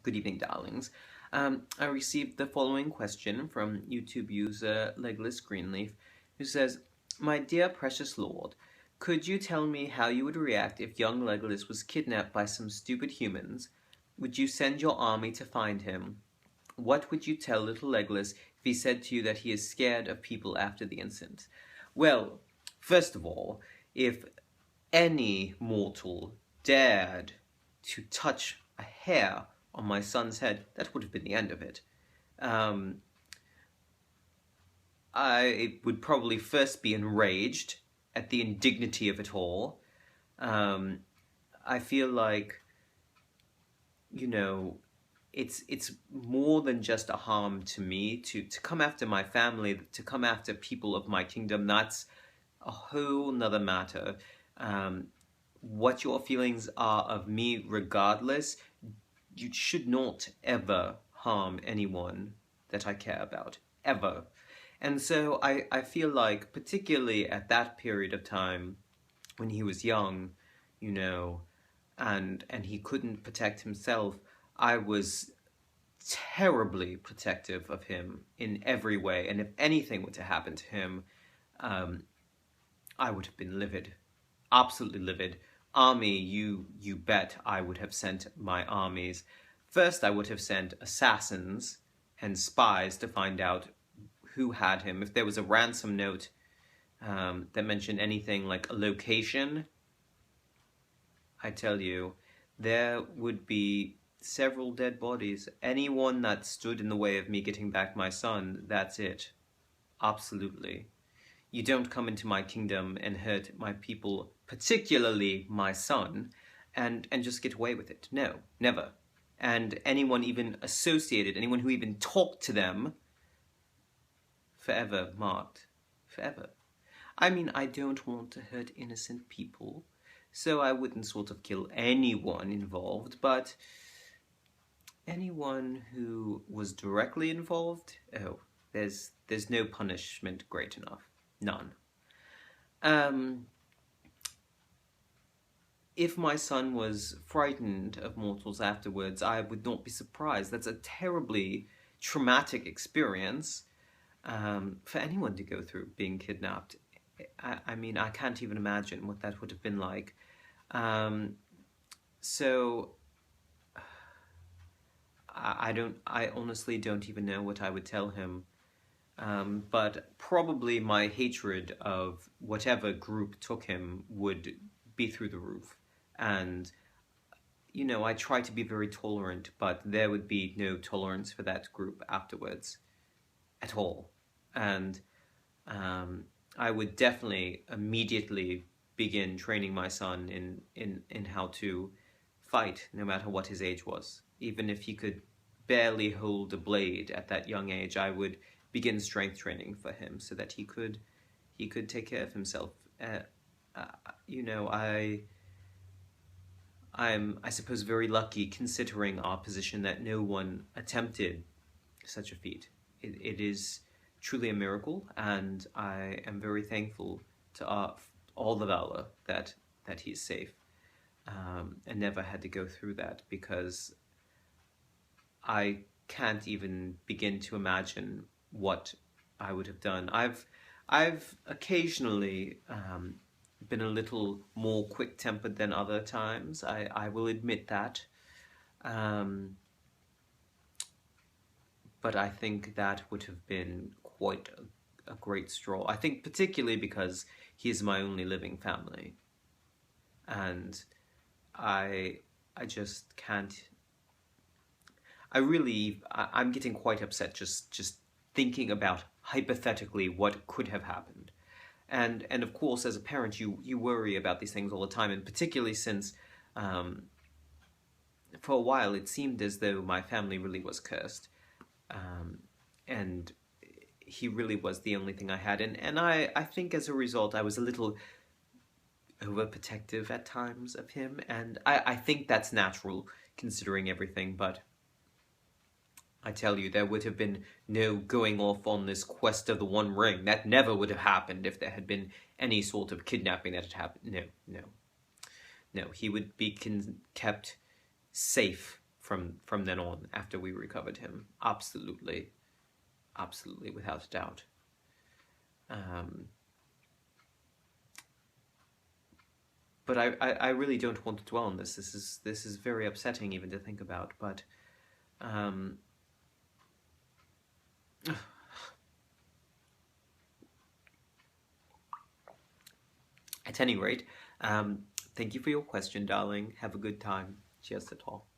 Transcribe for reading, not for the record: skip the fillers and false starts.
Good evening, darlings. I received the following question from YouTube user LegolasGreenleaf, who says, "My dear precious lord, could you tell me how you would react if young Legolas was kidnapped by some stupid humans? Would you send your army to find him? What would you tell little Legolas if he said to you that he is scared of people after the incident?" Well, first of all, if any mortal dared to touch a hair on my son's head, that would have been the end of it. Um, I would probably first be enraged at the indignity of it all. Um, I feel like, you know, it's more than just a harm to me to come after my family, to come after people of my kingdom. That's a whole nother matter. Um, what your feelings are of me, regardless, you should not ever harm anyone that I care about, ever. And so I feel like, particularly at that period of time when he was young, you know, and he couldn't protect himself, I was terribly protective of him in every way. And if anything were to happen to him, um, I would have been livid, absolutely livid. Army, you bet I would have sent my armies. First, I would have sent assassins and spies to find out who had him. If there was a ransom note that mentioned anything like a location, I tell you, there would be several dead bodies. Anyone that stood in the way of me getting back my son, that's it. Absolutely. You don't come into my kingdom and hurt my people, particularly my son, and just get away with it. No, never. And anyone even associated, anyone who even talked to them, forever marked. Forever. I mean, I don't want to hurt innocent people, so I wouldn't sort of kill anyone involved, but anyone who was directly involved, oh, there's no punishment great enough. None. Um, if my son was frightened of mortals afterwards, I would not be surprised. That's a terribly traumatic experience for anyone to go through, being kidnapped. I mean, I can't even imagine what that would have been like. Um, so I honestly don't even know what I would tell him. But probably my hatred of whatever group took him would be through the roof. And, you know, I try to be very tolerant, but there would be no tolerance for that group afterwards at all. And I would definitely immediately begin training my son in how to fight, no matter what his age was. Even if he could barely hold a blade at that young age, I would begin strength training for him so that he could take care of himself. Uh, you know, I'm, I suppose, very lucky considering our position that no one attempted such a feat. It is truly a miracle, and I am very thankful to all the valor that he's safe and never had to go through that, because I can't even begin to imagine what I would have done. I've occasionally been a little more quick-tempered than other times. I will admit that. Um, but I think that would have been quite a great straw. I think particularly because he is my only living family, and I I just can't. I'm getting quite upset just thinking about hypothetically what could have happened. And of course, as a parent, you worry about these things all the time, and particularly since um, for a while it seemed as though my family really was cursed, um, and he really was the only thing I had, and I think as a result I was a little overprotective at times of him, and I think that's natural considering everything, but I tell you, there would have been no going off on this quest of the One Ring. That never would have happened if there had been any sort of kidnapping that had happened. No, no, no. He would be kept safe from then on after we recovered him. Absolutely, absolutely, without a doubt. But I really don't want to dwell on this. This is very upsetting even to think about. But at any rate, thank you for your question, darling. Have a good time. Cheers to all.